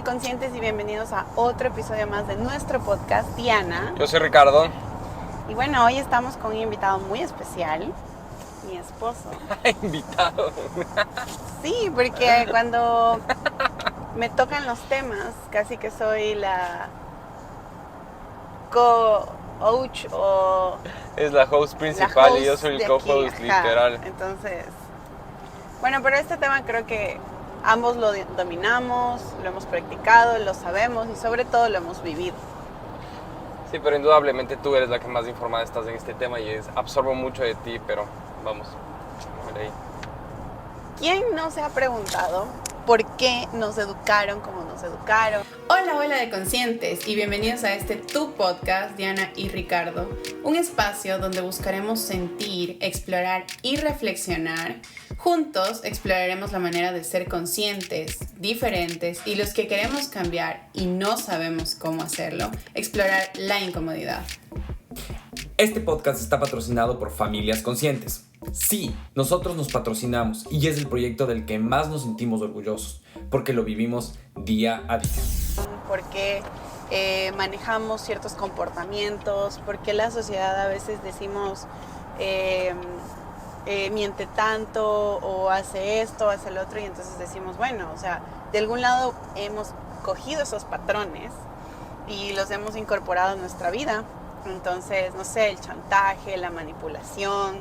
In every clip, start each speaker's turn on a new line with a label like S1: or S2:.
S1: Conscientes y bienvenidos a otro episodio más de nuestro podcast, Diana.
S2: Yo soy Ricardo.
S1: Y bueno, hoy estamos con un invitado muy especial, mi esposo.
S2: Invitado.
S1: Sí, porque cuando me tocan los temas, casi que soy la co-coach o...
S2: Es la host principal y yo soy el co-host,
S1: aquí,
S2: literal.
S1: Entonces, bueno, pero este tema creo que ambos lo dominamos, lo hemos practicado, lo sabemos y sobre todo lo hemos vivido.
S2: Sí, pero indudablemente tú eres la que más informada estás en este tema y absorbo mucho de ti, pero vamos, a ver ahí.
S1: ¿Quién no se ha preguntado por qué nos educaron como nos educaron? Hola de conscientes y bienvenidos a este Tu Podcast, Diana y Ricardo. Un espacio donde buscaremos sentir, explorar y reflexionar. Juntos exploraremos la manera de ser conscientes, diferentes y los que queremos cambiar y no sabemos cómo hacerlo, explorar la incomodidad.
S3: Este podcast está patrocinado por Familias Conscientes. Sí, nosotros nos patrocinamos y es el proyecto del que más nos sentimos orgullosos, porque lo vivimos día a día.
S1: ¿Por qué manejamos ciertos comportamientos? ¿Por qué la sociedad a veces decimos miente tanto o hace esto, hace el otro? Y entonces decimos, bueno, o sea, de algún lado hemos cogido esos patrones y los hemos incorporado en nuestra vida. Entonces, no sé, el chantaje, la manipulación,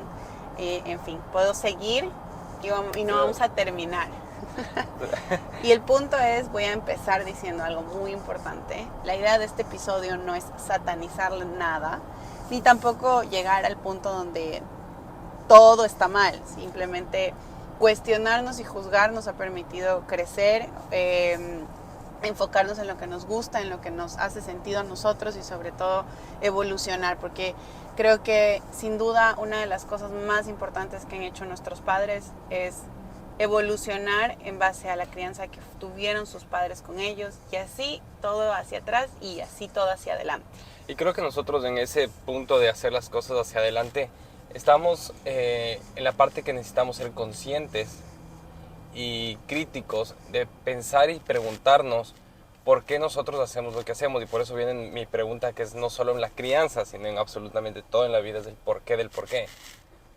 S1: en fin, puedo seguir y no vamos a terminar. Y el punto es, voy a empezar diciendo algo muy importante. La idea de este episodio no es satanizar nada, ni tampoco llegar al punto donde todo está mal. Simplemente cuestionarnos y juzgar nos ha permitido crecer, enfocarnos en lo que nos gusta, en lo que nos hace sentido a nosotros y sobre todo evolucionar, porque creo que sin duda una de las cosas más importantes que han hecho nuestros padres es evolucionar en base a la crianza que tuvieron sus padres con ellos, y así todo hacia atrás y así todo hacia adelante.
S2: Y creo que nosotros en ese punto de hacer las cosas hacia adelante estamos en la parte que necesitamos ser conscientes y críticos de pensar y preguntarnos por qué nosotros hacemos lo que hacemos. Y por eso viene mi pregunta, que es no solo en la crianza, sino en absolutamente todo en la vida, es el porqué del porqué.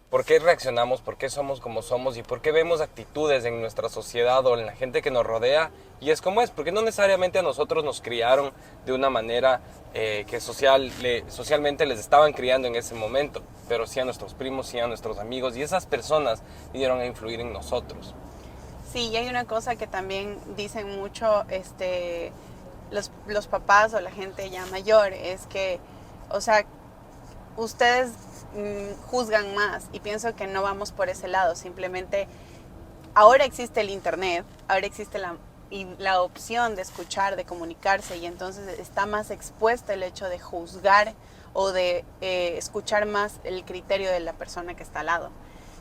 S2: ¿Por qué reaccionamos? ¿Por qué somos como somos? ¿Y por qué vemos actitudes en nuestra sociedad o en la gente que nos rodea? Y es como es, porque no necesariamente a nosotros nos criaron de una manera que socialmente les estaban criando en ese momento, pero sí a nuestros primos, sí a nuestros amigos, y esas personas vinieron a influir en nosotros.
S1: Sí, y hay una cosa que también dicen mucho los papás o la gente ya mayor, es que, o sea, ustedes juzgan más, y pienso que no vamos por ese lado. Simplemente ahora existe el internet, ahora existe la opción de escuchar, de comunicarse, y entonces está más expuesto el hecho de juzgar o de escuchar más el criterio de la persona que está al lado.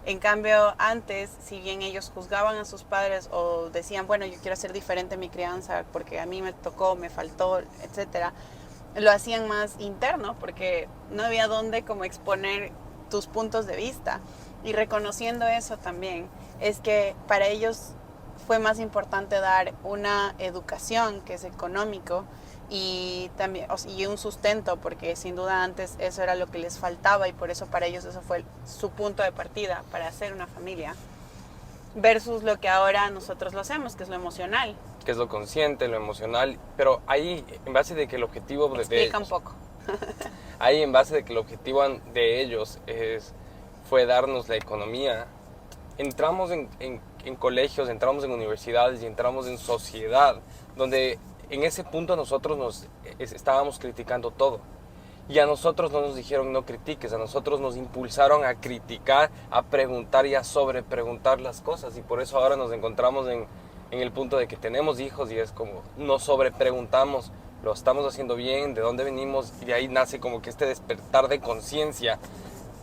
S1: En cambio, antes, si bien ellos juzgaban a sus padres o decían, bueno, yo quiero hacer diferente mi crianza porque a mí me tocó, me faltó, etcétera, lo hacían más interno porque no había dónde como exponer tus puntos de vista. Y reconociendo eso también, es que para ellos fue más importante dar una educación que es económico y también y un sustento, porque sin duda antes eso era lo que les faltaba, y por eso para ellos eso fue su punto de partida para hacer una familia, versus lo que ahora nosotros lo hacemos, que es lo emocional.
S2: Que es lo consciente, lo emocional, pero ahí en base de que el objetivo
S1: Explica un poco.
S2: Ahí en base de que el objetivo de ellos fue darnos la economía, entramos en colegios, entramos en universidades y entramos en sociedad, donde en ese punto nosotros estábamos criticando todo. Y a nosotros no nos dijeron no critiques, a nosotros nos impulsaron a criticar, a preguntar y a sobrepreguntar las cosas. Y por eso ahora nos encontramos en el punto de que tenemos hijos y es como nos sobrepreguntamos, lo estamos haciendo bien, de dónde venimos, y de ahí nace como que este despertar de conciencia,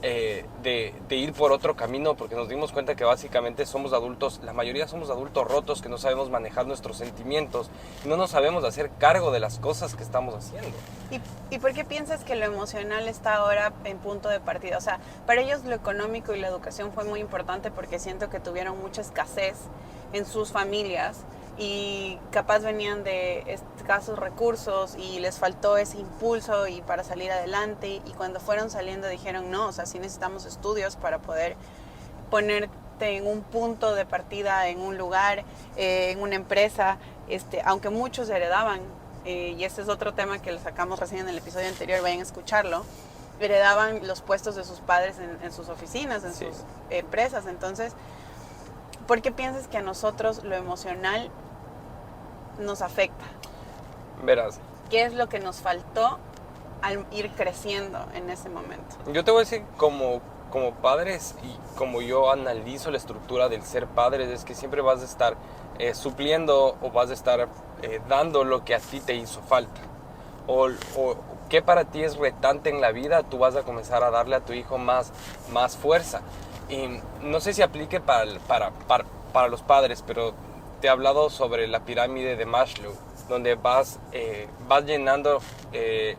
S2: de ir por otro camino, porque nos dimos cuenta que básicamente somos adultos, la mayoría somos adultos rotos, que no sabemos manejar nuestros sentimientos y no nos sabemos hacer cargo de las cosas que estamos haciendo.
S1: ¿Y por qué piensas que lo emocional está ahora en punto de partida? O sea, para ellos lo económico y la educación fue muy importante porque siento que tuvieron mucha escasez en sus familias y capaz venían de escasos recursos y les faltó ese impulso y para salir adelante, y cuando fueron saliendo dijeron no, o sea, sí necesitamos estudios para poder ponerte en un punto de partida, en un lugar, en una empresa, aunque muchos heredaban, y ese es otro tema que lo sacamos recién en el episodio anterior, vayan a escucharlo, heredaban los puestos de sus padres en sus oficinas, en sus empresas. Entonces, ¿por qué piensas que a nosotros lo emocional nos afecta?
S2: Verás.
S1: ¿Qué es lo que nos faltó al ir creciendo en ese momento?
S2: Yo te voy a decir, como padres y como yo analizo la estructura del ser padres, es que siempre vas a estar supliendo o vas a estar dando lo que a ti te hizo falta. O qué para ti es retante en la vida, tú vas a comenzar a darle a tu hijo más fuerza. Y no sé si aplique para los padres, pero te he hablado sobre la pirámide de Maslow, donde vas llenando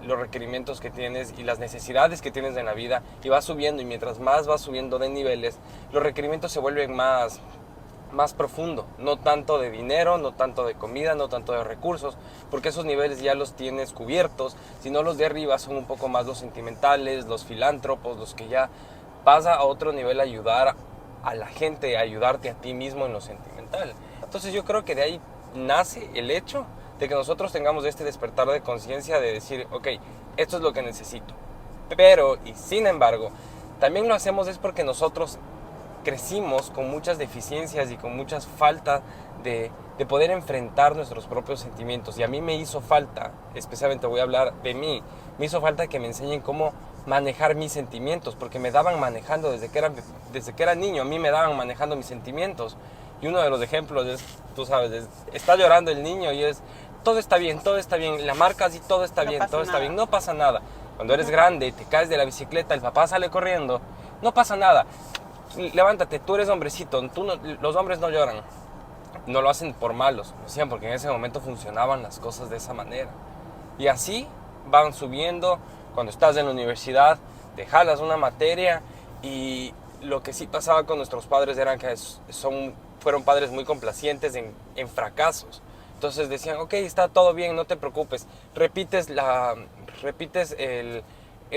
S2: los requerimientos que tienes y las necesidades que tienes en la vida, y vas subiendo, y mientras más vas subiendo de niveles, los requerimientos se vuelven más profundo, no tanto de dinero, no tanto de comida, no tanto de recursos, porque esos niveles ya los tienes cubiertos, sino los de arriba son un poco más los sentimentales, los filántropos, los que ya vas a otro nivel a ayudar a la gente, a ayudarte a ti mismo en lo sentimental. Entonces yo creo que de ahí nace el hecho de que nosotros tengamos este despertar de conciencia de decir, ok, esto es lo que necesito. Pero, y sin embargo, también lo hacemos es porque nosotros crecimos con muchas deficiencias y con muchas faltas de poder enfrentar nuestros propios sentimientos. Y a mí me hizo falta, especialmente voy a hablar de mí, me hizo falta que me enseñen cómo manejar mis sentimientos, porque me daban manejando desde que era niño, a mí me daban manejando mis sentimientos. Y uno de los ejemplos es, tú sabes, está llorando el niño y es, todo está bien, la marcas y todo está bien, todo está bien, no pasa nada. Cuando eres grande, te caes de la bicicleta, el papá sale corriendo, no pasa nada. Levántate, tú eres hombrecito, los hombres no lloran. No lo hacen por malos, lo hacían porque en ese momento funcionaban las cosas de esa manera. Y así van subiendo. Cuando estás en la universidad, te jalas una materia, y lo que sí pasaba con nuestros padres eran que fueron padres muy complacientes en fracasos. Entonces decían, ok, está todo bien, no te preocupes, repites el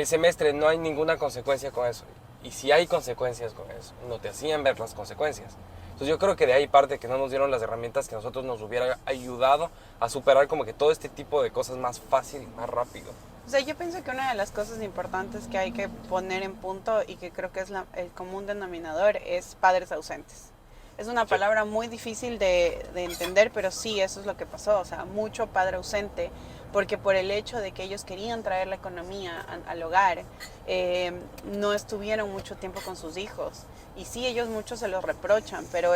S2: semestre, no hay ninguna consecuencia con eso. Y si hay consecuencias con eso, no te hacían ver las consecuencias. Entonces yo creo que de ahí parte que no nos dieron las herramientas que a nosotros nos hubiera ayudado a superar como que todo este tipo de cosas más fácil y más rápido.
S1: O sea, yo pienso que una de las cosas importantes que hay que poner en punto, y que creo que es el común denominador, es padres ausentes. Es una palabra muy difícil de entender, pero sí, eso es lo que pasó. O sea, mucho padre ausente, porque por el hecho de que ellos querían traer la economía al hogar, no estuvieron mucho tiempo con sus hijos. Y sí, ellos muchos se los reprochan, pero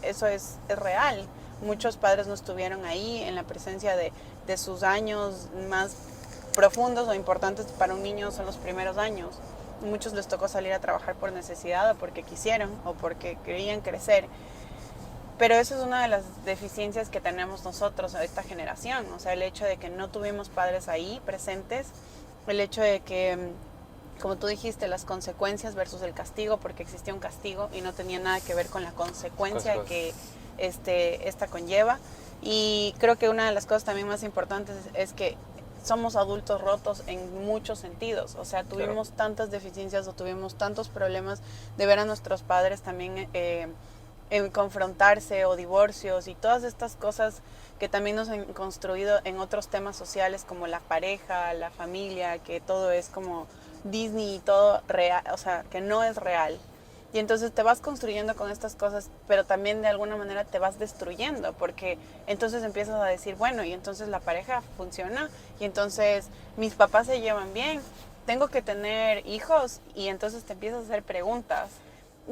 S1: eso es real. Muchos padres no estuvieron ahí en la presencia de sus años más profundos o importantes para un niño, son los primeros años. Muchos les tocó salir a trabajar por necesidad, o porque quisieron, o porque querían crecer. Pero eso es una de las deficiencias que tenemos nosotros, esta generación. O sea, el hecho de que no tuvimos padres ahí presentes, el hecho de que, como tú dijiste, las consecuencias versus el castigo, porque existía un castigo y no tenía nada que ver con la consecuencia que esta conlleva. Y creo que una de las cosas también más importantes es que somos adultos rotos en muchos sentidos. O sea, tuvimos tantas deficiencias o tuvimos tantos problemas de ver a nuestros padres también en confrontarse, o divorcios y todas estas cosas que también nos han construido en otros temas sociales, como la pareja, la familia, que todo es como Disney y todo real, o sea, que no es real. Y entonces te vas construyendo con estas cosas, pero también de alguna manera te vas destruyendo, porque entonces empiezas a decir, bueno, y entonces la pareja funciona, y entonces mis papás se llevan bien, tengo que tener hijos, y entonces te empiezas a hacer preguntas.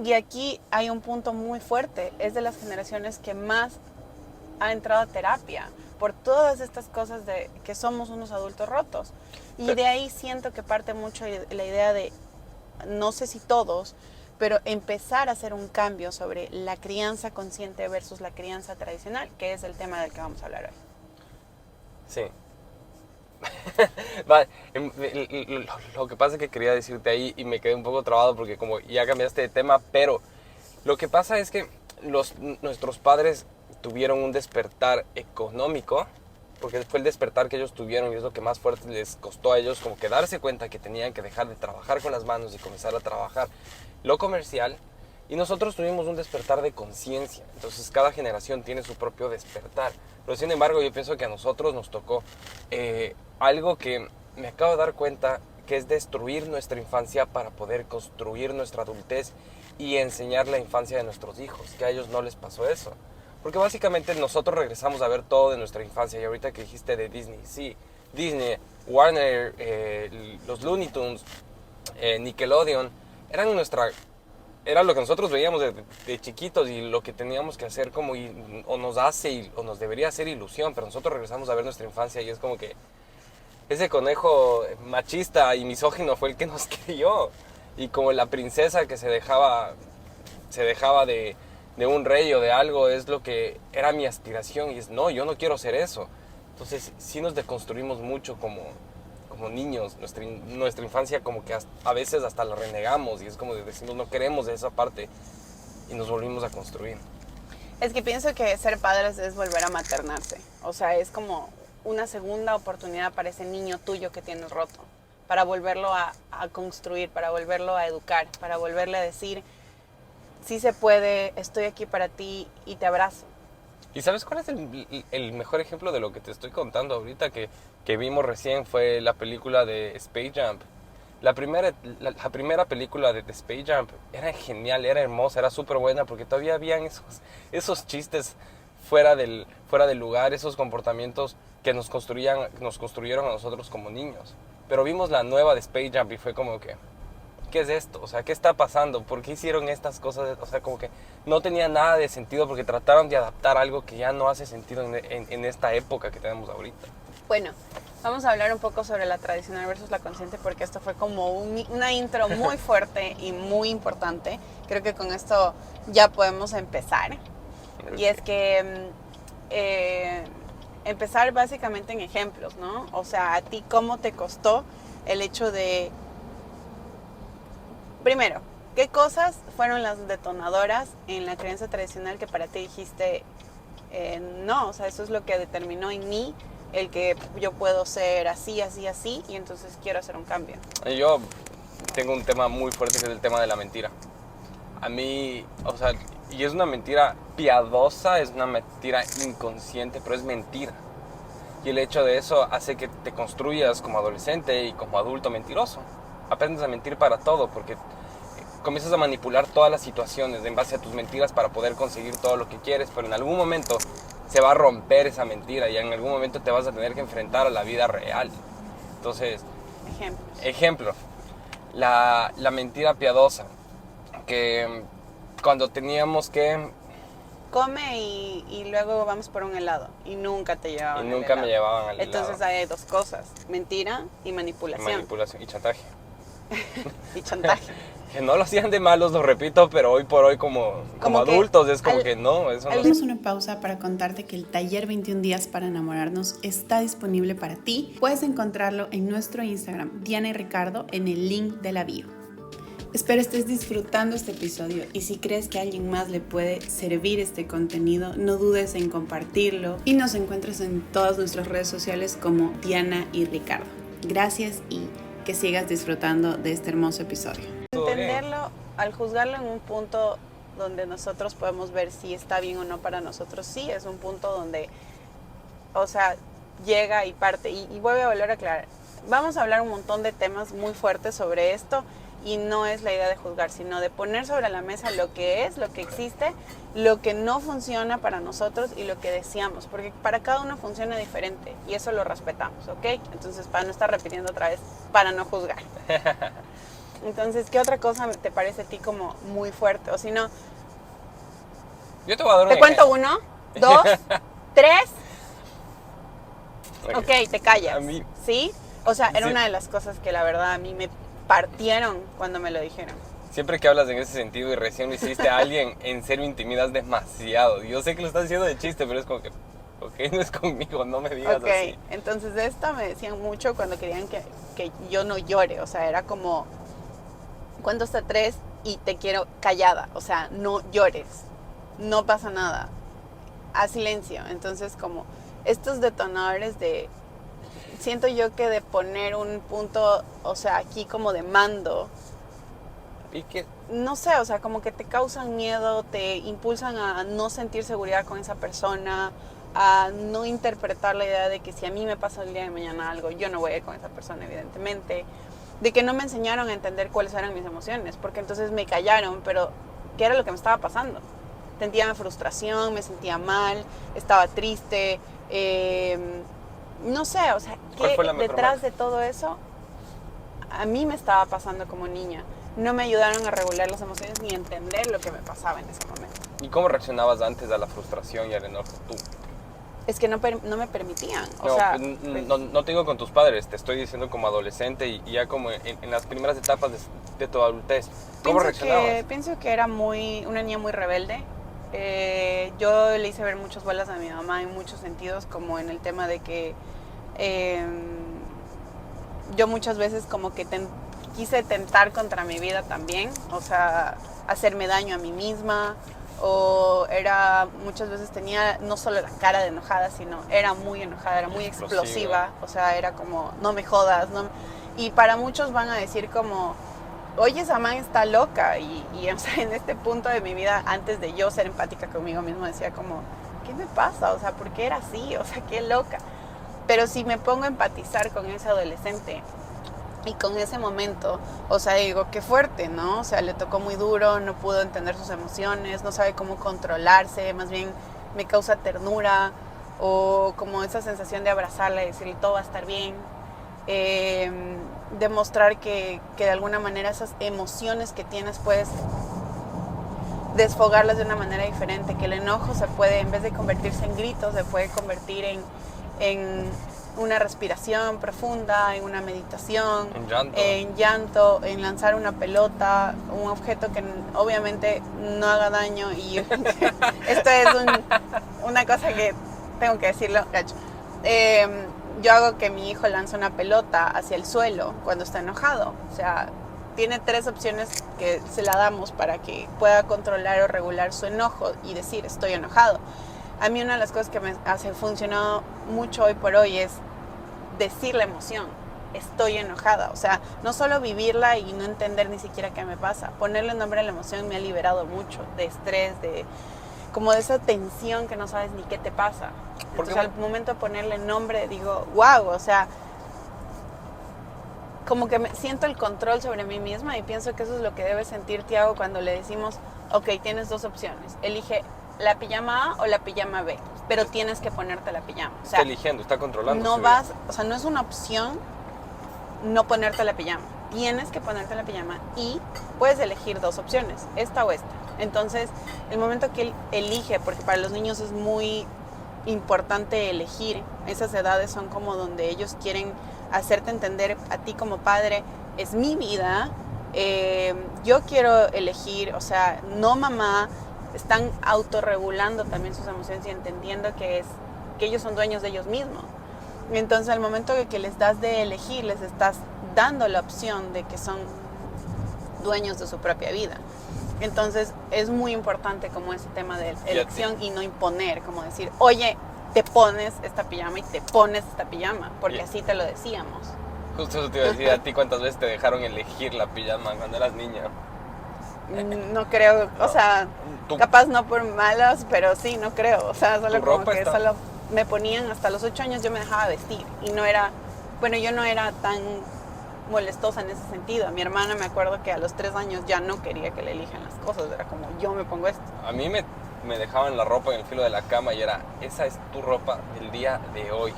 S1: Y aquí hay un punto muy fuerte, es de las generaciones que más ha entrado a terapia, por todas estas cosas de que somos unos adultos rotos. Y de ahí siento que parte mucho la idea de, no sé si todos, pero empezar a hacer un cambio sobre la crianza consciente versus la crianza tradicional, que es el tema del que vamos a hablar hoy.
S2: Sí. Vale, lo que pasa es que quería decirte ahí y me quedé un poco trabado porque como ya cambiaste de tema, pero lo que pasa es que nuestros padres tuvieron un despertar económico, porque fue el despertar que ellos tuvieron y es lo que más fuerte les costó a ellos, como que darse cuenta que tenían que dejar de trabajar con las manos y comenzar a trabajar lo comercial. Y nosotros tuvimos un despertar de conciencia, entonces cada generación tiene su propio despertar. Pero sin embargo yo pienso que a nosotros nos tocó algo que me acabo de dar cuenta, que es destruir nuestra infancia para poder construir nuestra adultez y enseñar la infancia de nuestros hijos, que a ellos no les pasó eso. Porque básicamente nosotros regresamos a ver todo de nuestra infancia. Y ahorita que dijiste de Disney, sí, Disney, Warner, los Looney Tunes, Nickelodeon, era lo que nosotros veíamos de chiquitos y lo que teníamos que hacer como o nos hace o nos debería hacer ilusión. Pero nosotros regresamos a ver nuestra infancia y es como que ese conejo machista y misógino fue el que nos crió. Y como la princesa que se dejaba de un rey o de algo, es lo que era mi aspiración y es, no, yo no quiero ser eso. Entonces sí nos deconstruimos mucho como niños, nuestra infancia como que a veces hasta la renegamos y es como decimos no queremos de esa parte y nos volvimos a construir.
S1: Es que pienso que ser padres es volver a maternarse, o sea, es como una segunda oportunidad para ese niño tuyo que tienes roto, para volverlo a construir, para volverlo a educar, para volverle a decir, sí se puede, estoy aquí para ti y te abrazo.
S2: ¿Y sabes cuál es el mejor ejemplo de lo que te estoy contando ahorita que vimos recién? Fue la película de Space Jump. La primera película de Space Jump era genial, era hermosa, era súper buena porque todavía habían esos chistes fuera del lugar, esos comportamientos que nos construyeron a nosotros como niños. Pero vimos la nueva de Space Jump y fue como que, ¿qué es esto? O sea, ¿qué está pasando? ¿Por qué hicieron estas cosas? O sea, como que no tenía nada de sentido porque trataron de adaptar algo que ya no hace sentido en esta época que tenemos ahorita.
S1: Bueno, vamos a hablar un poco sobre la tradicional versus la consciente porque esto fue como una intro muy fuerte y muy importante. Creo que con esto ya podemos empezar. Y es que empezar básicamente en ejemplos, ¿no? O sea, a ti, ¿cómo te costó el hecho de... Primero, ¿qué cosas fueron las detonadoras en la creencia tradicional que para ti dijiste, no, o sea, eso es lo que determinó en mí el que yo puedo ser así, así, así, y entonces quiero hacer un cambio?
S2: Yo tengo un tema muy fuerte que es el tema de la mentira. A mí, o sea, y es una mentira piadosa, es una mentira inconsciente, pero es mentira. Y el hecho de eso hace que te construyas como adolescente y como adulto mentiroso. Aprendes a mentir para todo porque comienzas a manipular todas las situaciones en base a tus mentiras para poder conseguir todo lo que quieres, pero en algún momento se va a romper esa mentira y en algún momento te vas a tener que enfrentar a la vida real. Entonces, ejemplo, la mentira piadosa, que cuando teníamos que...
S1: Come y luego vamos por un helado y nunca te llevaban
S2: Y nunca me llevaban al helado.
S1: Entonces hay dos cosas, mentira y manipulación.
S2: Manipulación y chantaje.
S1: Y chantaje.
S2: Que no lo hacían de malos, lo repito, pero hoy por hoy como adultos es como que no, eso no.
S4: Hacemos una pausa para contarte que el taller 21 días para enamorarnos está disponible para ti. Puedes encontrarlo en nuestro Instagram, Diana y Ricardo, en el link de la bio. Espero estés disfrutando este episodio y si crees que a alguien más le puede servir este contenido, no dudes en compartirlo y nos encuentras en todas nuestras redes sociales como Diana y Ricardo. Gracias y que sigas disfrutando de este hermoso episodio.
S1: Entenderlo, al juzgarlo en un punto donde nosotros podemos ver si está bien o no para nosotros, sí es un punto donde, o sea, llega y parte. Y voy a volver a aclarar, vamos a hablar un montón de temas muy fuertes sobre esto y no es la idea de juzgar, sino de poner sobre la mesa lo que es, lo que existe, lo que no funciona para nosotros y lo que deseamos, porque para cada uno funciona diferente y eso lo respetamos, ¿ok? Entonces, para no estar repitiendo otra vez, para no juzgar. Entonces, ¿qué otra cosa te parece a ti como muy fuerte? O si no,
S2: yo te voy a dar
S1: ¿te cuento 1, 2, 3? Ok, te callas.
S2: A mí,
S1: ¿sí? O sea, era
S2: sí.
S1: una de las cosas que la verdad a mí me partieron cuando me lo dijeron.
S2: Siempre que hablas en ese sentido y recién lo hiciste a alguien, en serio intimidas demasiado. Yo sé que lo estás haciendo de chiste, pero es como que, ok, no es conmigo, no me digas así.
S1: Ok, entonces de esto me decían mucho cuando querían que yo no llore. O sea, era como, cuento hasta 3 y te quiero callada. O sea, no llores, no pasa nada. a silencio. Entonces, como estos detonadores de, siento yo que de poner un punto, o sea, aquí como de mando,
S2: Y que
S1: no sé, o sea, como que te causan miedo, te impulsan a no sentir seguridad con esa persona, a no interpretar la idea de que si a mí me pasa el día de mañana algo, yo no voy a ir con esa persona, evidentemente, de que no me enseñaron a entender cuáles eran mis emociones, porque entonces me callaron, pero ¿qué era lo que me estaba pasando? Sentía frustración, me sentía mal, estaba triste, no sé, o sea,
S2: ¿cuál
S1: ¿qué
S2: fue la mejor
S1: detrás
S2: manera?
S1: de todo eso a mí me estaba pasando como niña? No me ayudaron a regular las emociones ni a entender lo que me pasaba en ese momento.
S2: ¿Y cómo reaccionabas antes a la frustración y al enojo tú?
S1: Es que no me permitían, o
S2: No,
S1: sea...
S2: no te digo con tus padres, te estoy diciendo como adolescente y ya como en las primeras etapas de tu adultez. ¿Cómo reaccionabas?
S1: Pienso que era una niña muy rebelde. Yo le hice ver muchas bolas a mi mamá en muchos sentidos, como en el tema de que yo muchas veces como que quise tentar contra mi vida también, o sea, hacerme daño a mí misma, o muchas veces tenía no solo la cara de enojada, sino era muy enojada, era muy explosiva, o sea, era como, no me jodas, y para muchos van a decir como, oye, esa man está loca, y o sea, en este punto de mi vida, antes de yo ser empática conmigo misma, decía como, ¿qué me pasa? O sea, ¿por qué era así? O sea, qué loca. Pero si me pongo a empatizar con ese adolescente y con ese momento, o sea, digo, qué fuerte, ¿no? O sea, le tocó muy duro, no pudo entender sus emociones, no sabe cómo controlarse, más bien me causa ternura o como esa sensación de abrazarla y decirle todo va a estar bien. Demostrar que de alguna manera esas emociones que tienes puedes desfogarlas de una manera diferente, que el enojo se puede, en vez de convertirse en gritos, se puede convertir en una respiración profunda, en una meditación, en llanto, en lanzar una pelota, un objeto que obviamente no haga daño. Y esto es una cosa que tengo que decirlo, gacho. Yo hago que mi hijo lance una pelota hacia el suelo cuando está enojado. O sea, tiene 3 opciones que se la damos para que pueda controlar o regular su enojo y decir estoy enojado. A mí una de las cosas que me hace funcionado mucho hoy por hoy es decir la emoción, estoy enojada. O sea, no solo vivirla y no entender ni siquiera qué me pasa. Ponerle nombre a la emoción me ha liberado mucho de estrés, como de esa tensión que no sabes ni qué te pasa. Entonces al momento de ponerle nombre digo, wow, o sea, como que siento el control sobre mí misma y pienso que eso es lo que debe sentir Tiago cuando le decimos, ok, tienes 2 opciones, elige la pijama A o la pijama B, pero tienes que ponerte la pijama. O sea,
S2: está eligiendo, está controlando.
S1: No vas, o sea, no es una opción no ponerte la pijama. Tienes que ponerte la pijama y puedes elegir 2 opciones, esta o esta. Entonces, el momento que él elige, porque para los niños es muy importante elegir, esas edades son como donde ellos quieren hacerte entender a ti como padre, es mi vida, yo quiero elegir, o sea, no mamá. Están autorregulando también sus emociones y entendiendo que ellos son dueños de ellos mismos. Entonces, al momento que les das de elegir, les estás dando la opción de que son dueños de su propia vida. Entonces, es muy importante como ese tema de elección y no imponer, como decir, oye, te pones esta pijama y te pones esta pijama, porque así te lo decíamos.
S2: Justo eso te iba a decir, ¿a ti cuántas veces te dejaron elegir la pijama cuando eras niña?
S1: No creo, o sea, capaz no por malas, pero sí, no creo. O sea, solo como que solo me ponían hasta los 8 años, yo me dejaba vestir. Y no era, bueno, yo no era tan molestosa en ese sentido. Mi hermana, me acuerdo que a los 3 años ya no quería que le elijan las cosas. Era como, yo me pongo esto.
S2: A mí me dejaban la ropa en el filo de la cama y era, esa es tu ropa del día de hoy.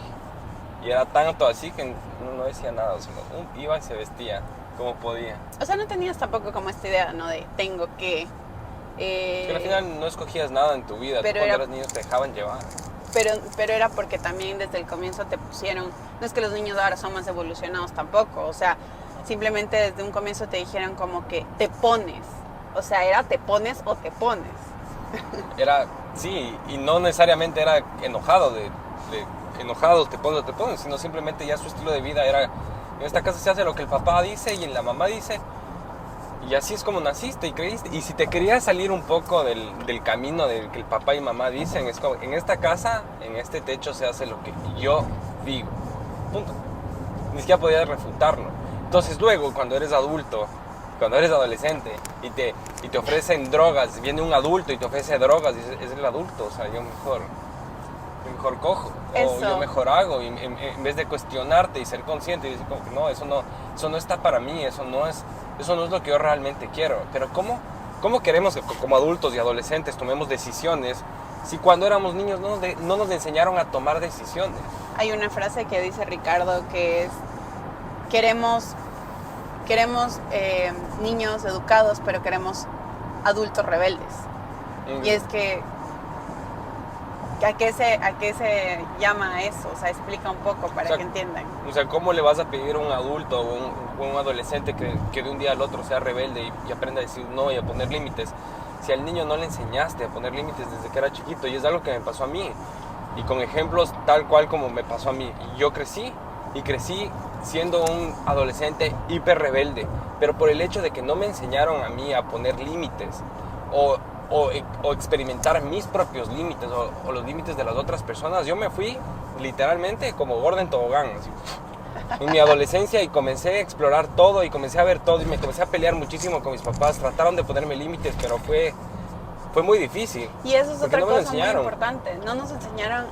S2: Y era tanto así que no decía nada. O sea, iba y se vestía como podía.
S1: O sea, no tenías tampoco como esta idea, ¿no? De tengo que...
S2: que al final no escogías nada en tu vida. Tú cuando eras niño te dejaban llevar.
S1: Pero era porque también desde el comienzo te pusieron... No es que los niños ahora son más evolucionados tampoco. O sea, simplemente desde un comienzo te dijeron como que te pones. O sea, era te pones o te pones.
S2: Era, sí, y no necesariamente era enojado, enojado te pones, sino simplemente ya su estilo de vida era... En esta casa se hace lo que el papá dice y la mamá dice. Y así es como naciste y creíste. Y si te querías salir un poco del camino del que el papá y mamá dicen, es como, en esta casa, en este techo se hace lo que yo digo. Punto. Ni siquiera podías refutarlo. Entonces luego, cuando eres adulto, cuando eres adolescente y te ofrecen drogas, viene un adulto y te ofrece drogas, y es el adulto, o sea, yo mejor cojo, o yo mejor hago, y en vez de cuestionarte y ser consciente y decir como que no, eso no está para mí, eso no es lo que yo realmente quiero. Pero ¿cómo queremos que como adultos y adolescentes tomemos decisiones si cuando éramos niños no nos enseñaron a tomar decisiones?
S1: Hay una frase que dice Ricardo que es, queremos niños educados, pero queremos adultos rebeldes. Y es que ¿a qué se llama eso? O sea, explica un poco para que entiendan.
S2: O sea, ¿cómo le vas a pedir a un adulto o un adolescente que de un día al otro sea rebelde y aprenda a decir no y a poner límites? Si al niño no le enseñaste a poner límites desde que era chiquito, y es algo que me pasó a mí. Y con ejemplos tal cual como me pasó a mí. Y yo crecí siendo un adolescente hiper rebelde, pero por el hecho de que no me enseñaron a mí a poner límites o experimentar mis propios límites o los límites de las otras personas, yo me fui literalmente como gordo en tobogán, así, en mi adolescencia, y comencé a explorar todo y comencé a ver todo y me comencé a pelear muchísimo con mis papás. Trataron de ponerme límites, pero fue muy difícil.
S1: Y eso es otra cosa muy importante, no nos enseñaron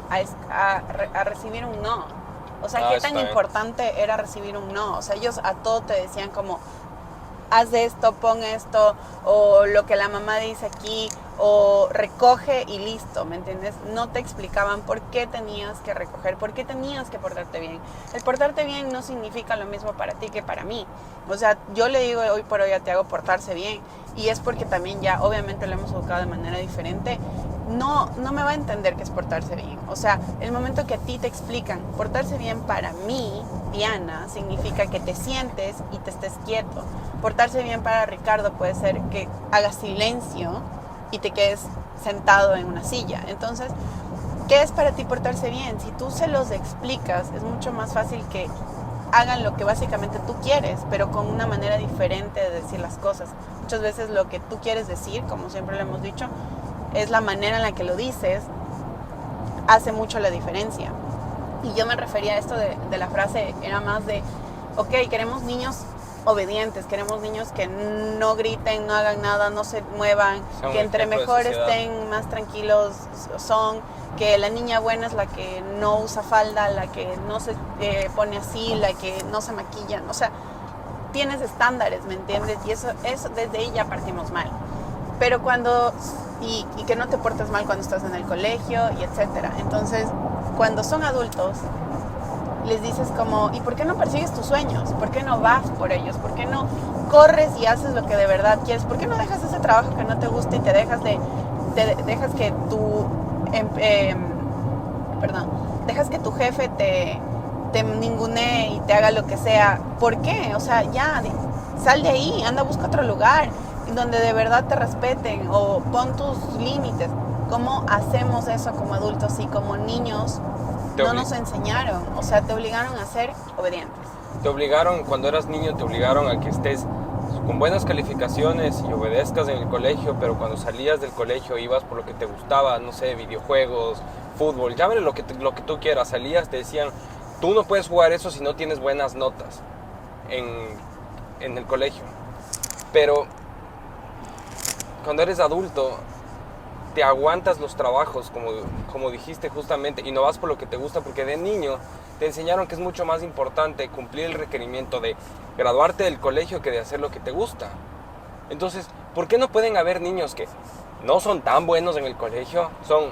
S1: a recibir un no. O sea, qué tan importante era recibir un no. O sea, ellos a todo te decían como, haz esto, pon esto, o lo que la mamá dice aquí, o recoge y listo, ¿me entiendes? No te explicaban por qué tenías que recoger, por qué tenías que portarte bien. El portarte bien no significa lo mismo para ti que para mí. O sea, yo le digo hoy por hoy a Tiago portarse bien, y es porque también ya obviamente lo hemos educado de manera diferente. No me va a entender qué es portarse bien. O sea, el momento que a ti te explican portarse bien, para mí, Diana, significa que te sientes y te estés quieto. Portarse bien para Ricardo puede ser que hagas silencio y te quedes sentado en una silla. Entonces, ¿qué es para ti portarse bien? Si tú se los explicas, es mucho más fácil que hagan lo que básicamente tú quieres, pero con una manera diferente de decir las cosas. Muchas veces lo que tú quieres decir, como siempre lo hemos dicho, es la manera en la que lo dices, hace mucho la diferencia. Y yo me refería a esto de la frase, era más de, ok, queremos niños obedientes, queremos niños que no griten, no hagan nada, no se muevan, que entre mejor estén, más tranquilos son, que la niña buena es la que no usa falda, la que no se pone así, la que no se maquilla. O sea, tienes estándares, ¿me entiendes? Y eso desde ahí ya partimos mal. Pero y que no te portes mal cuando estás en el colegio y etcétera. Entonces, cuando son adultos, les dices como, ¿y por qué no persigues tus sueños? ¿Por qué no vas por ellos? ¿Por qué no corres y haces lo que de verdad quieres? ¿Por qué no dejas ese trabajo que no te gusta y dejas que dejas que tu jefe te ningunee y te haga lo que sea? ¿Por qué? O sea, ya, sal de ahí, anda, busca otro lugar donde de verdad te respeten, o pon tus límites. ¿Cómo hacemos eso como adultos? Y como niños no nos enseñaron, o sea, te obligaron a ser obedientes.
S2: Te obligaron, cuando eras niño, te obligaron a que estés con buenas calificaciones y obedezcas en el colegio, pero cuando salías del colegio ibas por lo que te gustaba, no sé, videojuegos, fútbol, llámale lo que tú quieras, salías, te decían, tú no puedes jugar eso si no tienes buenas notas en el colegio. Pero cuando eres adulto, te aguantas los trabajos, como dijiste justamente, y no vas por lo que te gusta, porque de niño te enseñaron que es mucho más importante cumplir el requerimiento de graduarte del colegio que de hacer lo que te gusta. Entonces, ¿por qué no pueden haber niños que no son tan buenos en el colegio? Son,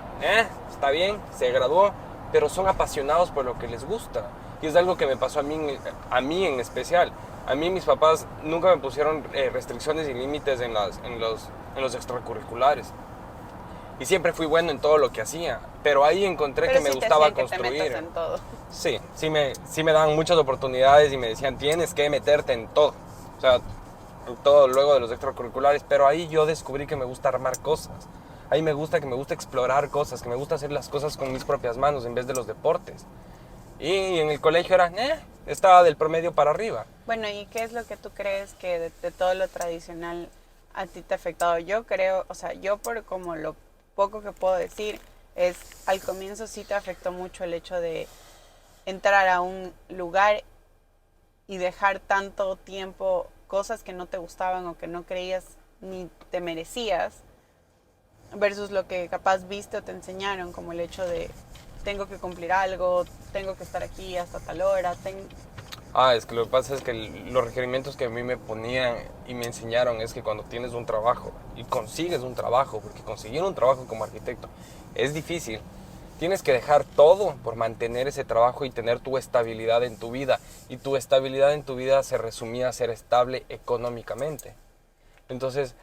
S2: está bien, se graduó, pero son apasionados por lo que les gusta. Y es algo que me pasó a mí en especial. A mí mis papás nunca me pusieron restricciones y límites en los extracurriculares. Y siempre fui bueno en todo lo que hacía. Pero ahí encontré que me gustaba construir.
S1: Que te metas en todo.
S2: Sí me daban muchas oportunidades y me decían, tienes que meterte en todo. O sea, todo luego de los extracurriculares. Pero ahí yo descubrí que me gusta armar cosas. Ahí me gusta explorar cosas, que me gusta hacer las cosas con mis propias manos en vez de los deportes. Y en el colegio estaba del promedio para arriba.
S1: Bueno, ¿y qué es lo que tú crees que de todo lo tradicional a ti te ha afectado? Yo creo, o sea, yo por como lo poco que puedo decir, es al comienzo sí te afectó mucho el hecho de entrar a un lugar y dejar tanto tiempo cosas que no te gustaban o que no creías ni te merecías, versus lo que capaz viste o te enseñaron, como el hecho de tengo que cumplir algo, tengo que estar aquí hasta tal hora.
S2: Es que lo que pasa es que los requerimientos que a mí me ponían y me enseñaron es que cuando tienes un trabajo y consigues un trabajo, porque conseguir un trabajo como arquitecto es difícil, tienes que dejar todo por mantener ese trabajo y tener tu estabilidad en tu vida. Y tu estabilidad en tu vida se resumía a ser estable económicamente. Entonces,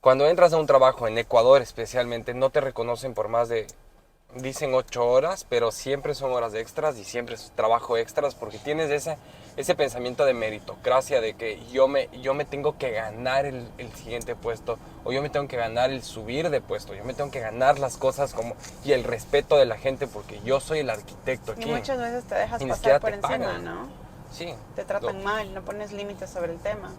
S2: cuando entras a un trabajo, en Ecuador especialmente, no te reconocen por más de, dicen 8 horas, pero siempre son horas extras y siempre es trabajo extras porque tienes ese pensamiento de meritocracia, de que yo me tengo que ganar el siguiente puesto, o yo me tengo que ganar el subir de puesto, yo me tengo que ganar las cosas y el respeto de la gente porque yo soy el arquitecto aquí.
S1: Y muchas veces te dejas
S2: Y ni
S1: pasar
S2: siquiera
S1: por
S2: te
S1: encima,
S2: pagan.
S1: ¿no?
S2: Sí.
S1: Te tratan mal, no pones límites sobre el tema.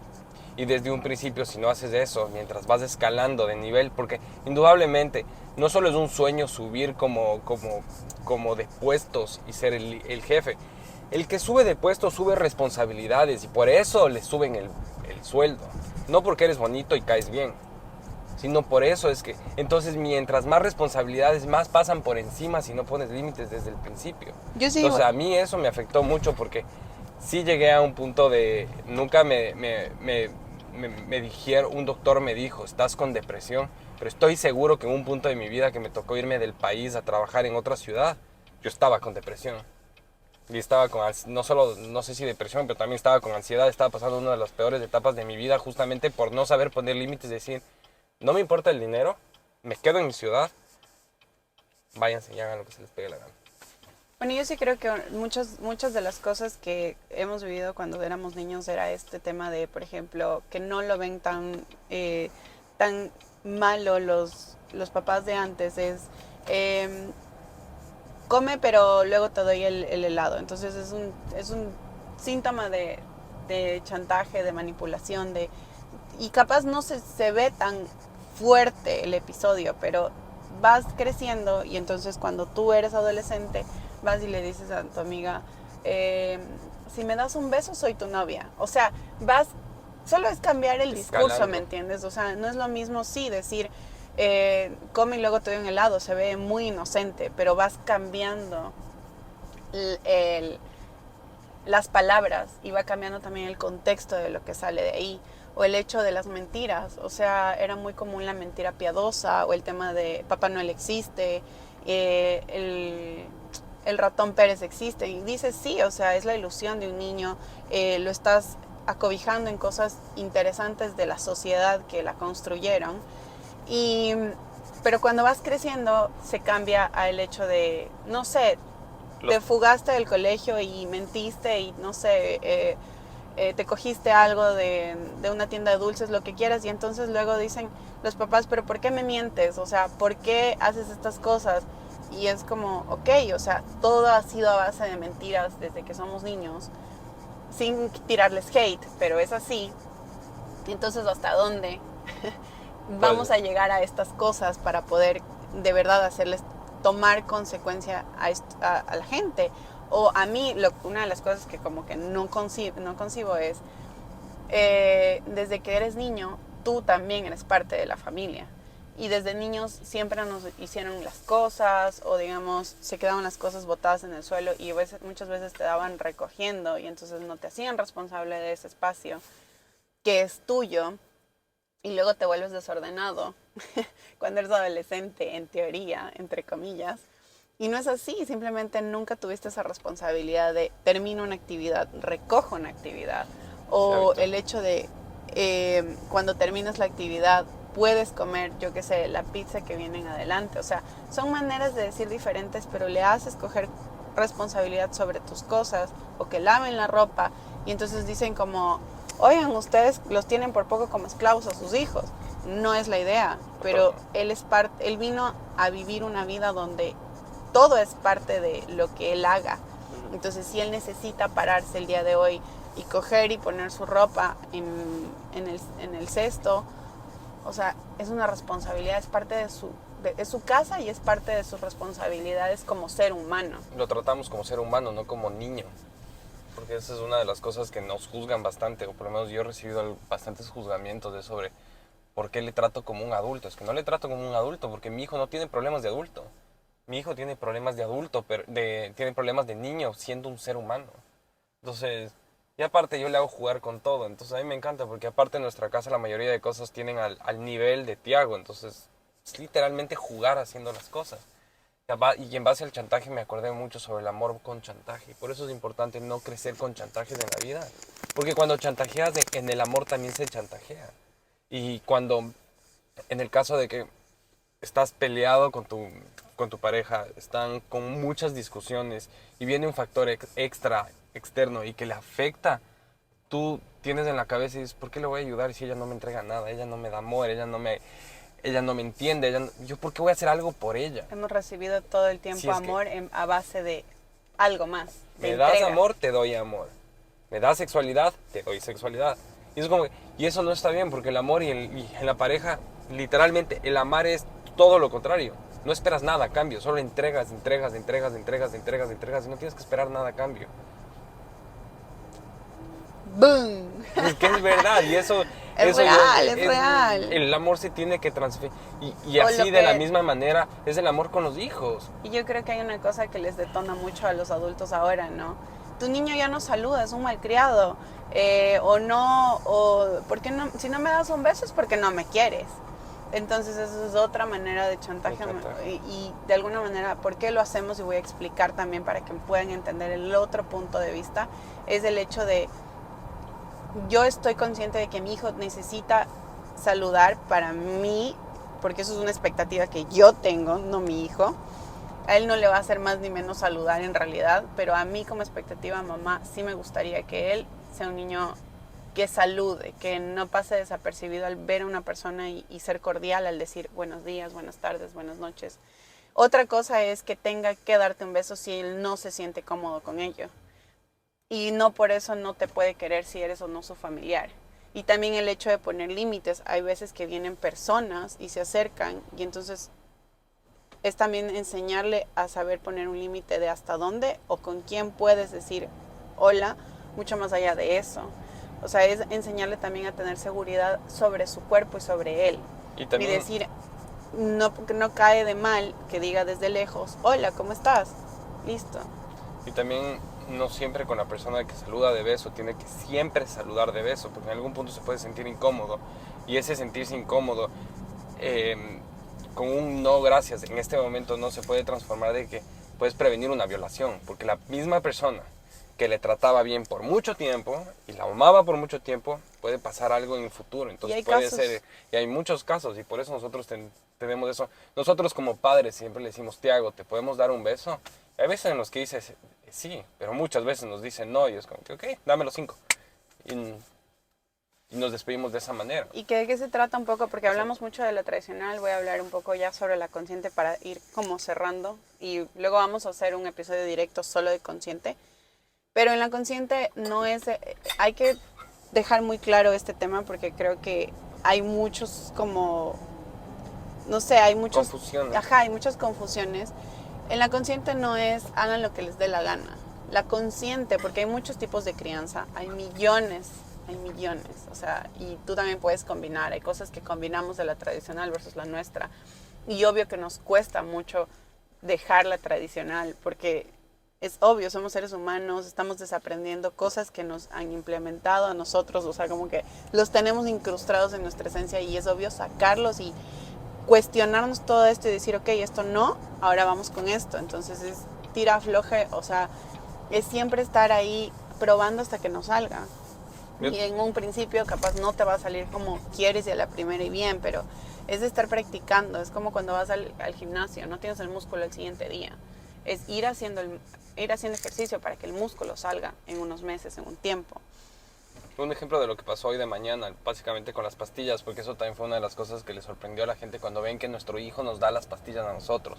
S2: Y desde un principio, si no haces eso, mientras vas escalando de nivel, porque indudablemente no solo es un sueño subir como de puestos y ser el jefe. El que sube de puestos sube responsabilidades y por eso le suben el sueldo. No porque eres bonito y caes bien, sino por eso es que... Entonces, mientras más responsabilidades, más pasan por encima si no pones límites desde el principio.
S1: Yo sí,
S2: Entonces, a mí eso me afectó mucho porque sí llegué a un punto de... Nunca me dijeron, un doctor me dijo, estás con depresión, pero estoy seguro que en un punto de mi vida que me tocó irme del país a trabajar en otra ciudad, yo estaba con depresión. Y estaba con, no solo, no sé si depresión, pero también estaba con ansiedad, estaba pasando una de las peores etapas de mi vida justamente por no saber poner límites, decir, no me importa el dinero, me quedo en mi ciudad, váyanse y hagan lo que se les pegue la gana.
S1: Bueno, yo sí creo que muchas de las cosas que hemos vivido cuando éramos niños era este tema de, por ejemplo, que no lo ven tan malo los papás de antes, es come pero luego te doy el helado. Entonces es un síntoma de chantaje, de manipulación, y capaz no se ve tan fuerte el episodio, pero vas creciendo y entonces cuando tú eres adolescente vas y le dices a tu amiga, si me das un beso soy tu novia. O sea, solo es cambiar el discurso, ¿me entiendes? O sea, no es lo mismo decir, come y luego te doy un helado, se ve muy inocente, pero vas cambiando las palabras y va cambiando también el contexto de lo que sale de ahí. O el hecho de las mentiras, o sea, era muy común la mentira piadosa, o el tema de Papá Noel existe, el ratón Pérez existe, y dices sí, o sea, es la ilusión de un niño, lo estás acobijando en cosas interesantes de la sociedad que la construyeron, pero cuando vas creciendo se cambia a el hecho de, no sé, te fugaste del colegio y mentiste y no sé, te cogiste algo de una tienda de dulces, lo que quieras, y entonces luego dicen los papás, pero ¿por qué me mientes? O sea, ¿por qué haces estas cosas? Y es como, ok, o sea, todo ha sido a base de mentiras desde que somos niños, sin tirarles hate, pero es así. Entonces, ¿hasta dónde vamos a llegar a estas cosas para poder de verdad hacerles tomar consecuencia a la gente? O a mí, una de las cosas que como que no concibo es, desde que eres niño, tú también eres parte de la familia. Y desde niños siempre nos hicieron las cosas, o digamos, se quedaban las cosas botadas en el suelo y muchas veces te daban recogiendo y entonces no te hacían responsable de ese espacio que es tuyo, y luego te vuelves desordenado cuando eres adolescente, en teoría, entre comillas. Y no es así, simplemente nunca tuviste esa responsabilidad de termino una actividad, recojo una actividad. O el hecho de cuando terminas la actividad puedes comer, yo qué sé, la pizza que viene en adelante. O sea, son maneras de decir diferentes, pero le haces coger responsabilidad sobre tus cosas, o que laven la ropa. Y entonces dicen como, oigan, ustedes los tienen por poco como esclavos a sus hijos. No es la idea, pero él vino a vivir una vida donde todo es parte de lo que él haga. Entonces, si él necesita pararse el día de hoy y coger y poner su ropa en el cesto, o sea, es una responsabilidad, es parte de su casa y es parte de sus responsabilidades como ser humano.
S2: Lo tratamos como ser humano, no como niño. Porque esa es una de las cosas que nos juzgan bastante, o por lo menos yo he recibido bastantes juzgamientos de sobre por qué le trato como un adulto. Es que no le trato como un adulto porque mi hijo no tiene problemas de adulto. Mi hijo tiene problemas de adulto, pero tiene problemas de niño siendo un ser humano. Entonces, y aparte yo le hago jugar con todo. Entonces a mí me encanta porque aparte en nuestra casa la mayoría de cosas tienen al nivel de Tiago. Entonces es literalmente jugar haciendo las cosas. Y en base al chantaje me acordé mucho sobre el amor con chantaje. Por eso es importante no crecer con chantajes en la vida. Porque cuando chantajeas, en el amor también se chantajea. Y cuando, en el caso de que estás peleado con tu pareja, están con muchas discusiones y viene un factor externo y que le afecta, tú tienes en la cabeza y dices, ¿por qué le voy a ayudar si ella no me entrega nada? Ella no me da amor, ella no me entiende, ¿yo por qué voy a hacer algo por ella?
S1: Hemos recibido todo el tiempo amor a base de algo más.
S2: Me das amor, te doy amor. Me das sexualidad, te doy sexualidad. Y eso no está bien porque el amor y en la pareja, literalmente, el amar es todo lo contrario. No esperas nada a cambio, solo entregas y no tienes que esperar nada a cambio.
S1: ¡Boom!
S2: Es que es verdad, y eso...
S1: Es real.
S2: El amor se tiene que transferir. Y así de la misma manera es el amor con los hijos.
S1: Y yo creo que hay una cosa que les detona mucho a los adultos ahora, ¿no? Tu niño ya no saluda, es un malcriado. ¿por qué no? Si no me das un beso es porque no me quieres. Entonces eso es otra manera de chantaje. Y de alguna manera, ¿por qué lo hacemos? Y voy a explicar también para que puedan entender el otro punto de vista. Es el hecho de... Yo estoy consciente de que mi hijo necesita saludar para mí, porque eso es una expectativa que yo tengo, no mi hijo. A él no le va a hacer más ni menos saludar en realidad, pero a mí como expectativa mamá sí me gustaría que él sea un niño que salude, que no pase desapercibido al ver a una persona y ser cordial al decir buenos días, buenas tardes, buenas noches. Otra cosa es que tenga que darte un beso si él no se siente cómodo con ello. Y no por eso no te puede querer si eres o no su familiar. Y también el hecho de poner límites. Hay veces que vienen personas y se acercan y entonces es también enseñarle a saber poner un límite de hasta dónde o con quién puedes decir hola, mucho más allá de eso. O sea, es enseñarle también a tener seguridad sobre su cuerpo y sobre él. Y decir, no cae de mal que diga desde lejos, hola, ¿cómo estás? Listo.
S2: Y también... no siempre con la persona que saluda de beso tiene que siempre saludar de beso, porque en algún punto se puede sentir incómodo, y ese sentirse incómodo con un no gracias en este momento no se puede transformar de que puedes prevenir una violación, porque la misma persona que le trataba bien por mucho tiempo y la amaba por mucho tiempo, puede pasar algo en el futuro. Entonces y hay muchos casos, y por eso nosotros tenemos eso. Nosotros como padres siempre le decimos, Tiago, ¿te podemos dar un beso? Y hay veces en los que dices sí, pero muchas veces nos dicen no, y es como que ok, dame los 5. Y nos despedimos de esa manera.
S1: ¿Y de qué se trata un poco? Porque hablamos mucho de la tradicional, voy a hablar un poco ya sobre la consciente para ir como cerrando, y luego vamos a hacer un episodio directo solo de consciente. Pero en la consciente no es... hay que dejar muy claro este tema porque creo que hay muchos como... no sé, hay muchos...
S2: confusiones.
S1: Ajá, hay muchas confusiones. En la consciente no es hagan lo que les dé la gana. La consciente, porque hay muchos tipos de crianza, hay millones, o sea, y tú también puedes combinar, hay cosas que combinamos de la tradicional versus la nuestra, y obvio que nos cuesta mucho dejar la tradicional, porque es obvio, somos seres humanos, estamos desaprendiendo cosas que nos han implementado a nosotros, o sea, como que los tenemos incrustados en nuestra esencia, y es obvio sacarlos y cuestionarnos todo esto y decir, ok, esto no, ahora vamos con esto. Entonces es tira, afloje, o sea, es siempre estar ahí probando hasta que nos salga. Bien. Y en un principio capaz no te va a salir como quieres y a la primera y bien, pero es de estar practicando. Es como cuando vas al gimnasio, no tienes el músculo el siguiente día. Es ir haciendo ejercicio para que el músculo salga en unos meses, en un tiempo.
S2: Un ejemplo de lo que pasó hoy de mañana, básicamente con las pastillas, porque eso también fue una de las cosas que le sorprendió a la gente cuando ven que nuestro hijo nos da las pastillas a nosotros.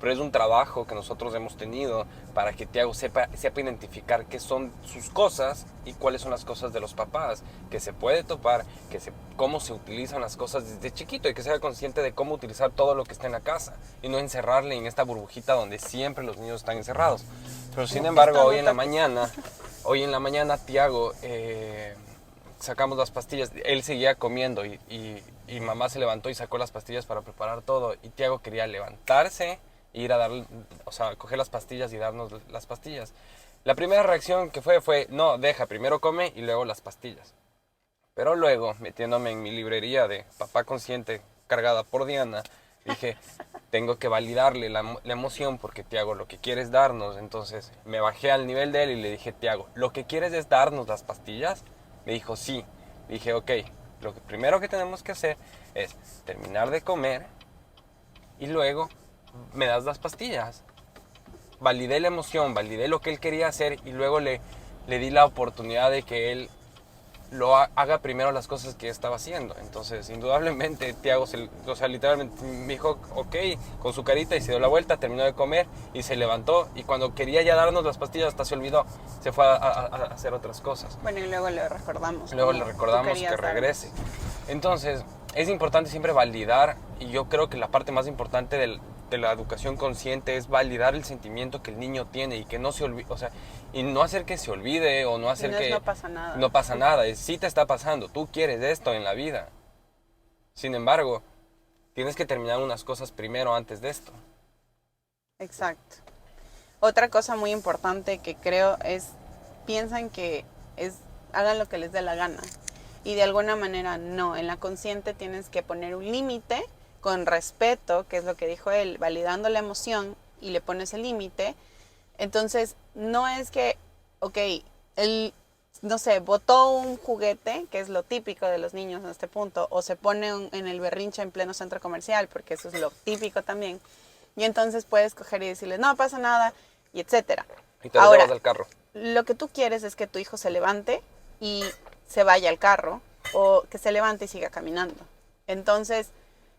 S2: pero es un trabajo que nosotros hemos tenido para que Tiago sepa identificar qué son sus cosas y cuáles son las cosas de los papás, que se puede topar, cómo se utilizan las cosas desde chiquito y que sea consciente de cómo utilizar todo lo que está en la casa y no encerrarle en esta burbujita donde siempre los niños están encerrados. Pero sin embargo, hoy en la mañana Tiago, sacamos las pastillas, él seguía comiendo y mamá se levantó y sacó las pastillas para preparar todo y Tiago quería levantarse, ir a darle, o sea, coger las pastillas y darnos las pastillas. La primera reacción que fue, no, deja, primero come y luego las pastillas. Pero luego, metiéndome en mi librería de Papá Consciente, cargada por Diana, dije, tengo que validarle la emoción porque Tiago lo que quiere es darnos. Entonces me bajé al nivel de él y le dije, Tiago, ¿lo que quieres es darnos las pastillas? Me dijo, sí. Dije, ok, lo primero que tenemos que hacer es terminar de comer y luego me das las pastillas. Validé la emoción, validé lo que él quería hacer y luego le di la oportunidad de que él haga primero las cosas que estaba haciendo. Entonces, indudablemente, Tiago, literalmente me dijo, ok, con su carita y se dio la vuelta, terminó de comer y se levantó y cuando quería ya darnos las pastillas hasta se olvidó, se fue a hacer otras cosas.
S1: Bueno, y luego le recordamos.
S2: Luego le recordamos que regrese. Entonces, es importante siempre validar y yo creo que la parte más importante de la educación consciente es validar el sentimiento que el niño tiene y que no se olvide, o sea, y no hacer que se olvide o no hacer que...
S1: No pasa nada.
S2: No pasa nada, sí te está pasando, tú quieres esto en la vida. Sin embargo, tienes que terminar unas cosas primero antes de esto.
S1: Exacto. Otra cosa muy importante que creo es, piensan que hagan lo que les dé la gana. Y de alguna manera no, en la consciente tienes que poner un límite con respeto, que es lo que dijo él, validando la emoción y le pones el límite. Entonces, no es que, ok, él, no sé, botó un juguete, que es lo típico de los niños en este punto, o se pone en el berrinche en pleno centro comercial, porque eso es lo típico también. Y entonces puedes coger y decirle, no pasa nada, y etcétera.
S2: Y te lo llevas al carro.
S1: Lo que tú quieres es que tu hijo se levante y se vaya al carro, o que se levante y siga caminando. Entonces,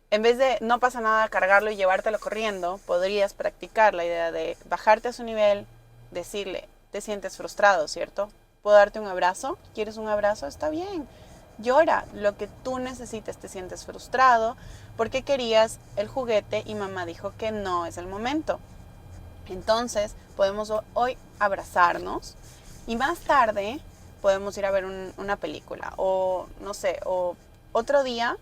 S1: en vez de no pasa nada cargarlo y llevártelo corriendo, podrías practicar la idea de bajarte a su nivel, decirle, te sientes frustrado, ¿cierto? ¿Puedo darte un abrazo? ¿Quieres un abrazo? Está bien. Llora lo que tú necesites, te sientes frustrado porque querías el juguete y mamá dijo que no es el momento. Entonces, podemos hoy abrazarnos y más tarde podemos ir a ver una película o, no sé, o otro día.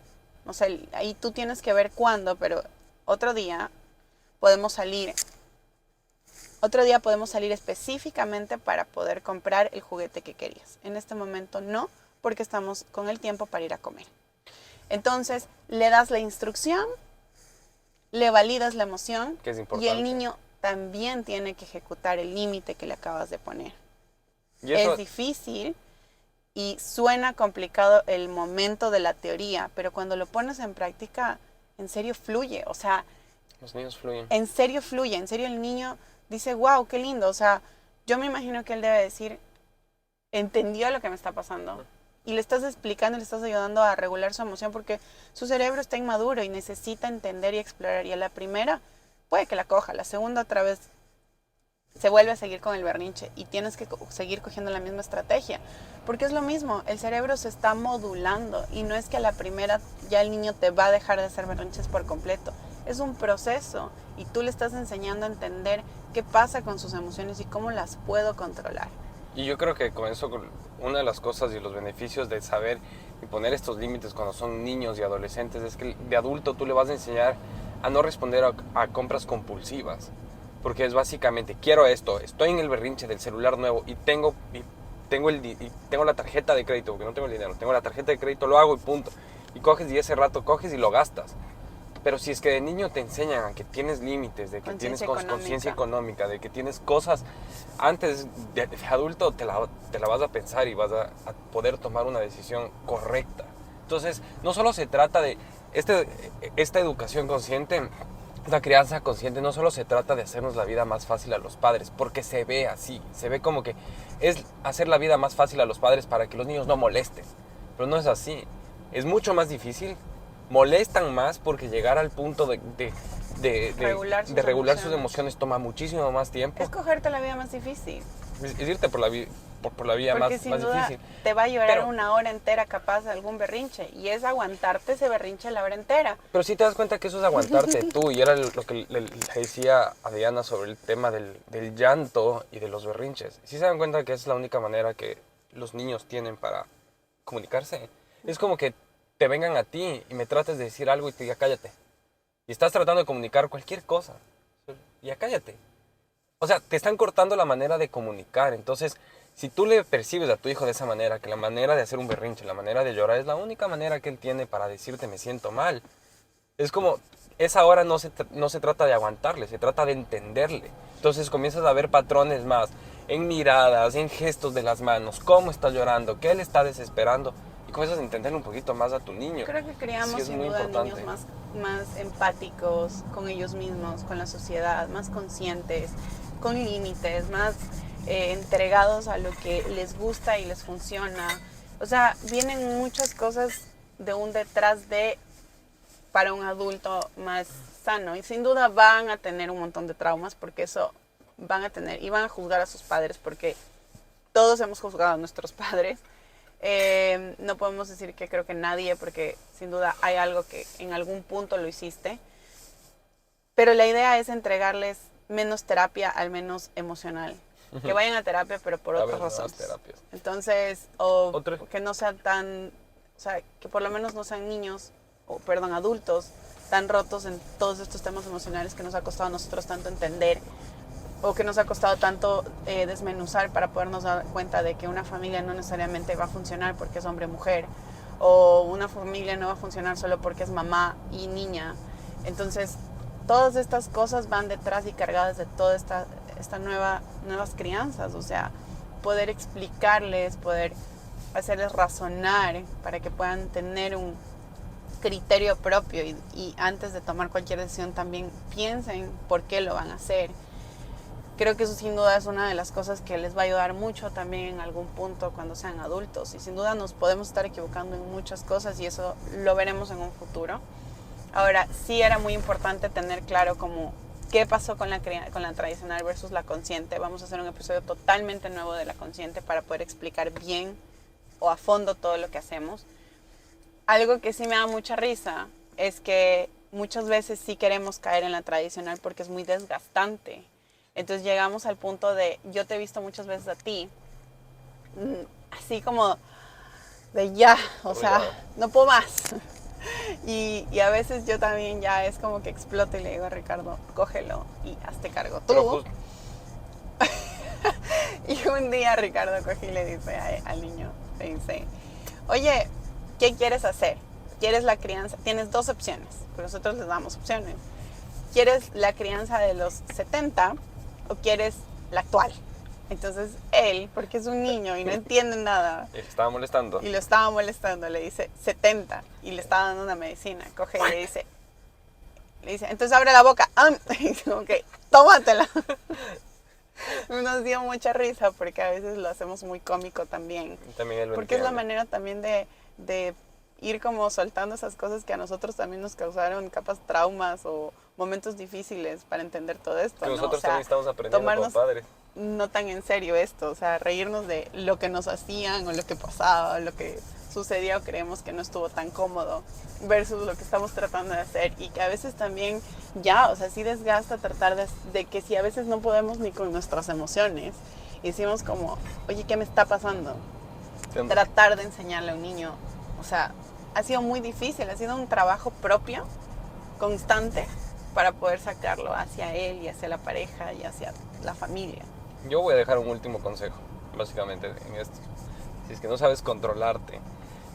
S1: O sea, ahí tú tienes que ver cuándo, pero otro día podemos salir. Otro día podemos salir específicamente para poder comprar el juguete que querías. En este momento no, porque estamos con el tiempo para ir a comer. Entonces, le das la instrucción, le validas la emoción
S2: que es importante.
S1: Y el niño también tiene que ejecutar el límite que le acabas de poner.
S2: ¿Y eso?
S1: Es difícil. Y suena complicado el momento de la teoría, pero cuando lo pones en práctica, en serio fluye. O sea,
S2: los niños fluyen.
S1: En serio fluye, en serio el niño dice, wow, qué lindo. O sea, yo me imagino que él debe decir, entendió lo que me está pasando. Y le estás explicando, le estás ayudando a regular su emoción porque su cerebro está inmaduro y necesita entender y explorar. Y a la primera puede que la coja, la segunda otra vez se vuelve a seguir con el berrinche y tienes que seguir cogiendo la misma estrategia. Porque es lo mismo, el cerebro se está modulando y no es que a la primera ya el niño te va a dejar de hacer berrinches por completo. Es un proceso y tú le estás enseñando a entender qué pasa con sus emociones y cómo las puedo controlar.
S2: Y yo creo que con eso, una de las cosas y los beneficios de saber y poner estos límites cuando son niños y adolescentes es que de adulto tú le vas a enseñar a no responder a compras compulsivas. Porque es básicamente, quiero esto, estoy en el berrinche del celular nuevo y tengo la tarjeta de crédito, porque no tengo el dinero, tengo la tarjeta de crédito, lo hago y punto. Y coges y ese rato coges y lo gastas. Pero si es que de niño te enseñan a que tienes límites, de que tienes conciencia económica, de que tienes cosas, antes de adulto te la vas a pensar y vas a poder tomar una decisión correcta. Entonces, no solo se trata de esta educación consciente. La crianza consciente no solo se trata de hacernos la vida más fácil a los padres, porque se ve así, se ve como que es hacer la vida más fácil a los padres para que los niños no molesten, pero no es así. Es mucho más difícil molestan más porque llegar al punto de regular sus emociones toma muchísimo más tiempo.
S1: Es cogerte la vida más difícil.
S2: Es irte por la vía
S1: Porque
S2: más
S1: sin duda
S2: difícil.
S1: te va a llorar
S2: Pero-
S1: una hora entera capaz de algún berrinche. Y es aguantarte ese berrinche la hora entera.
S2: Pero sí te das cuenta que eso es aguantarte tú. Y era lo que le decía a Diana sobre el tema del llanto y de los berrinches. Sí se dan cuenta que esa es la única manera que los niños tienen para comunicarse. Es como que te vengan a ti y me trates de decir algo y te diga cállate. Y estás tratando de comunicar cualquier cosa. Ya cállate. O sea, te están cortando la manera de comunicar. Entonces, si tú le percibes a tu hijo de esa manera, que la manera de hacer un berrinche, la manera de llorar, es la única manera que él tiene para decirte me siento mal. Es como, esa hora no se trata de aguantarle, se trata de entenderle. Entonces comienzas a ver patrones más en miradas, en gestos de las manos, cómo está llorando, qué le está desesperando. Y comienzas a entender un poquito más a tu niño.
S1: Creo que criamos
S2: Sí, es
S1: sin
S2: muy
S1: duda
S2: importante.
S1: niños más empáticos con ellos mismos, con la sociedad, más conscientes, con límites, más entregados a lo que les gusta y les funciona. O sea, vienen muchas cosas de un detrás de para un adulto más sano. Y sin duda van a tener un montón de traumas porque eso van a tener. Y van a juzgar a sus padres porque todos hemos juzgado a nuestros padres. No podemos decir que creo que nadie, porque sin duda hay algo que en algún punto lo hiciste. Pero la idea es entregarles menos terapia, al menos emocional. Que vayan a terapia, pero por
S2: A
S1: otras
S2: ver, nuevas
S1: razones.
S2: terapias.
S1: Entonces, que no sean tan, o sea, que por lo menos no sean niños, adultos, tan rotos en todos estos temas emocionales que nos ha costado a nosotros tanto entender, o que nos ha costado tanto desmenuzar para podernos dar cuenta de que una familia no necesariamente va a funcionar porque es hombre o mujer, o una familia no va a funcionar solo porque es mamá y niña. Entonces, todas estas cosas van detrás y cargadas de toda esta nuevas crianzas, o sea, poder explicarles, poder hacerles razonar para que puedan tener un criterio propio y antes de tomar cualquier decisión también piensen por qué lo van a hacer. Creo que eso sin duda es una de las cosas que les va a ayudar mucho también en algún punto cuando sean adultos. Y sin duda nos podemos estar equivocando en muchas cosas y eso lo veremos en un futuro. Ahora, sí era muy importante tener claro como qué pasó con la tradicional versus la consciente. Vamos a hacer un episodio totalmente nuevo de la consciente para poder explicar bien o a fondo todo lo que hacemos. Algo que sí me da mucha risa es que muchas veces sí queremos caer en la tradicional porque es muy desgastante. Entonces llegamos al punto de, yo te he visto muchas veces a ti, así como de ya, o sea, no puedo más. Y a veces yo también ya es como que exploto y le digo a Ricardo, cógelo y hazte cargo tú. Y un día Ricardo coge y le dice al niño, le dice, oye, ¿qué quieres hacer? ¿Quieres la crianza? Tienes dos opciones, pero nosotros les damos opciones. ¿Quieres la crianza de los 70 o quieres la actual? Entonces él, porque es un niño y no entiende nada,
S2: Y le estaba molestando.
S1: y lo estaba molestando, le dice 70 y le estaba dando una medicina. Coge y le dice, entonces abre la boca. Y como que, tómatela. Nos dio mucha risa porque a veces lo hacemos muy cómico también.
S2: También él lo
S1: Porque es la
S2: entiende.
S1: manera también de ir como soltando esas cosas que a nosotros también nos causaron capaz traumas o momentos difíciles para entender todo esto.
S2: Que
S1: ¿no?
S2: nosotros
S1: O sea,
S2: también estamos aprendiendo
S1: tomarnos
S2: como padres.
S1: no tan en serio esto, o sea, reírnos de lo que nos hacían o lo que pasaba, o lo que sucedía o creemos que no estuvo tan cómodo versus lo que estamos tratando de hacer y que a veces también o sea, sí desgasta tratar de que si a veces no podemos ni con nuestras emociones, hicimos como, oye, ¿qué me está pasando? Tratar de enseñarle a un niño, o sea, ha sido muy difícil, ha sido un trabajo propio, constante, para poder sacarlo hacia él y hacia la pareja y hacia la familia.
S2: Yo voy a dejar un último consejo, básicamente, en esto. Si es que no sabes controlarte,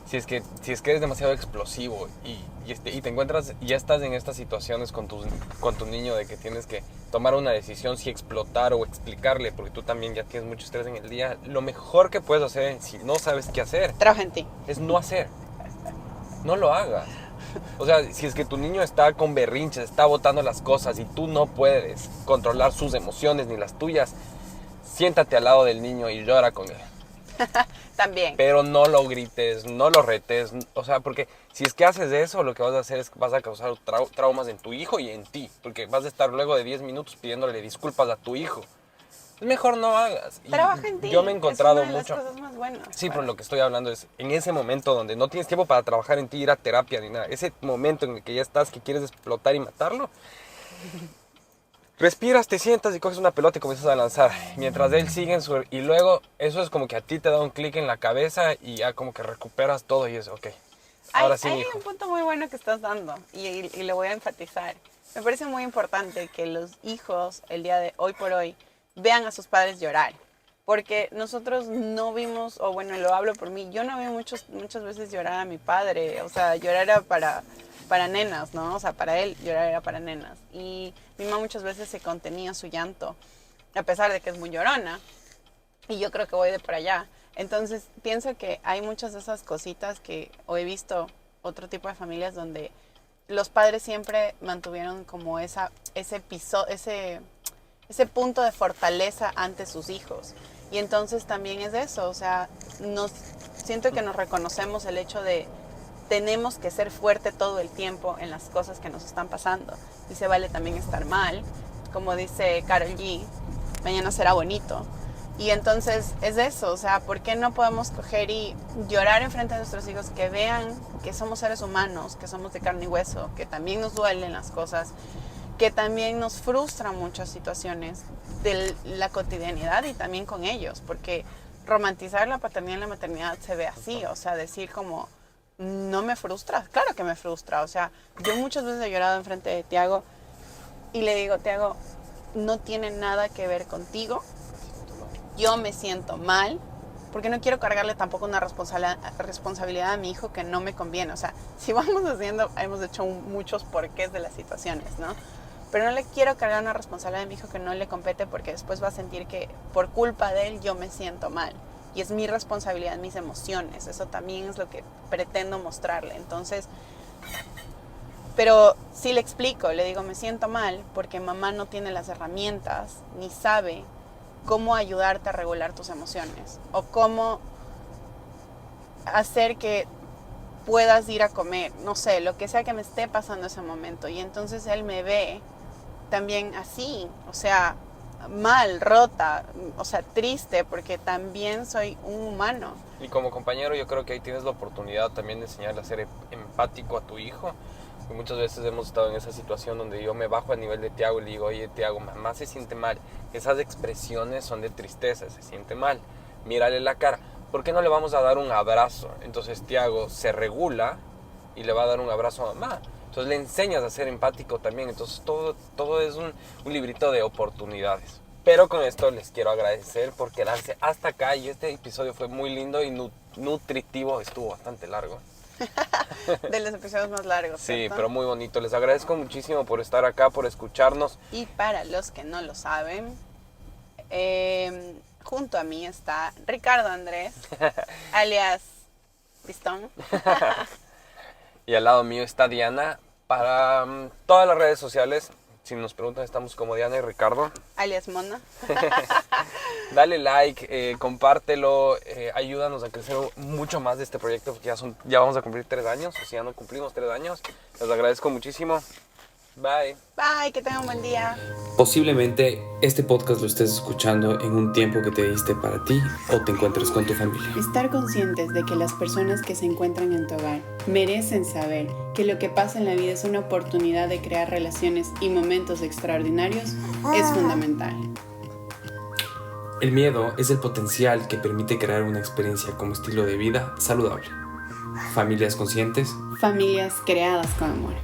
S2: si es que eres demasiado explosivo y te encuentras, ya estás en estas situaciones con tu niño de que tienes que tomar una decisión, si explotar o explicarle, porque tú también ya tienes mucho estrés en el día, lo mejor que puedes hacer, si no sabes qué hacer,
S1: Trabaja en ti.
S2: es no hacer. No lo hagas. O sea, si es que tu niño está con berrinches, está botando las cosas y tú no puedes controlar sus emociones ni las tuyas, siéntate al lado del niño y llora con él.
S1: También.
S2: Pero no lo grites, no lo retes. O sea, porque si es que haces eso, lo que vas a hacer es que vas a causar traumas en tu hijo y en ti. Porque vas a estar luego de 10 minutos pidiéndole disculpas a tu hijo. Mejor no hagas.
S1: Trabaja en ti.
S2: Yo me he encontrado
S1: es una de
S2: mucho.
S1: las cosas más buenas.
S2: Sí, pero lo que estoy hablando es en ese momento donde no tienes tiempo para trabajar en ti, ir a terapia ni nada. Ese momento en el que ya estás, que quieres explotar y matarlo. Respiras, te sientas y coges una pelota y comienzas a lanzar. Mientras él sigue en su... Y luego eso es como que a ti te da un clic en la cabeza y ya como que recuperas todo y es ok. Ahora sí,
S1: Hay
S2: hijo.
S1: un punto muy bueno que estás dando y lo voy a enfatizar. Me parece muy importante que los hijos, el día de hoy por hoy, vean a sus padres llorar. Porque nosotros no vimos, o bueno, lo hablo por mí, yo no vi muchas veces llorar a mi padre. O sea, llorar era para nenas, ¿no? O sea, para él llorar era para nenas. Y mi mamá muchas veces se contenía su llanto, a pesar de que es muy llorona. Y yo creo que voy de para allá. Entonces, pienso que hay muchas de esas cositas que o he visto otro tipo de familias donde los padres siempre mantuvieron como ese punto de fortaleza ante sus hijos. Y entonces también es eso, o sea, siento que nos reconocemos el hecho de tenemos que ser fuerte todo el tiempo en las cosas que nos están pasando. Y se vale también estar mal, como dice Karol G, mañana será bonito. Y entonces es eso, o sea, ¿por qué no podemos coger y llorar enfrente de nuestros hijos, que vean que somos seres humanos, que somos de carne y hueso, que también nos duelen las cosas, que también nos frustran muchas situaciones de la cotidianidad y también con ellos? Porque romantizar la paternidad y la maternidad se ve así, o sea, decir como, no me frustra, claro que me frustra, o sea, yo muchas veces he llorado enfrente de Tiago y le digo, Tiago, no tiene nada que ver contigo, yo me siento mal, porque no quiero cargarle tampoco una responsabilidad a mi hijo que no me conviene. O sea, si vamos haciendo, hemos hecho muchos porqués de las situaciones, ¿no? Pero no le quiero cargar una responsabilidad a mi hijo que no le compete, porque después va a sentir que por culpa de él yo me siento mal. Y es mi responsabilidad, mis emociones. Eso también es lo que pretendo mostrarle. Entonces, pero sí le explico, le digo, me siento mal porque mamá no tiene las herramientas ni sabe cómo ayudarte a regular tus emociones o cómo hacer que puedas ir a comer, no sé, lo que sea que me esté pasando ese momento. Y entonces él me ve también así, o sea, mal, rota, o sea, triste, porque también soy un humano.
S2: Y como compañero yo creo que ahí tienes la oportunidad también de enseñarle a ser empático a tu hijo. Y muchas veces hemos estado en esa situación donde yo me bajo a nivel de Tiago y le digo, oye Tiago, mamá se siente mal. Esas expresiones son de tristeza, se siente mal. Mírale la cara. ¿Por qué no le vamos a dar un abrazo? Entonces Tiago se regula y le va a dar un abrazo a mamá. Entonces le enseñas a ser empático también. Entonces todo es un librito de oportunidades. Pero con esto les quiero agradecer por quedarse hasta acá. Y este episodio fue muy lindo y nutritivo. Estuvo bastante largo.
S1: De los episodios más largos,
S2: Sí,
S1: ¿cierto?
S2: pero muy bonito. Les agradezco muchísimo por estar acá, por escucharnos.
S1: Y para los que no lo saben, junto a mí está Ricardo Andrés, alias Pistón.
S2: Y al lado mío está Diana. Para todas las redes sociales, si nos preguntan, estamos como Diana y Ricardo.
S1: Alias Mona.
S2: Dale like, compártelo, ayúdanos a crecer mucho más de este proyecto, porque ya vamos a cumplir 3 años, o si ya no cumplimos 3 años. Les agradezco muchísimo. Bye.
S1: Bye, que tengan un buen día.
S3: Posiblemente este podcast lo estés escuchando en un tiempo que te diste para ti o te encuentres con tu familia.
S4: Estar conscientes de que las personas que se encuentran en tu hogar merecen saber que lo que pasa en la vida es una oportunidad de crear relaciones y momentos extraordinarios es fundamental.
S3: El miedo es el potencial que permite crear una experiencia como estilo de vida saludable. Familias conscientes.
S4: Familias creadas con amor.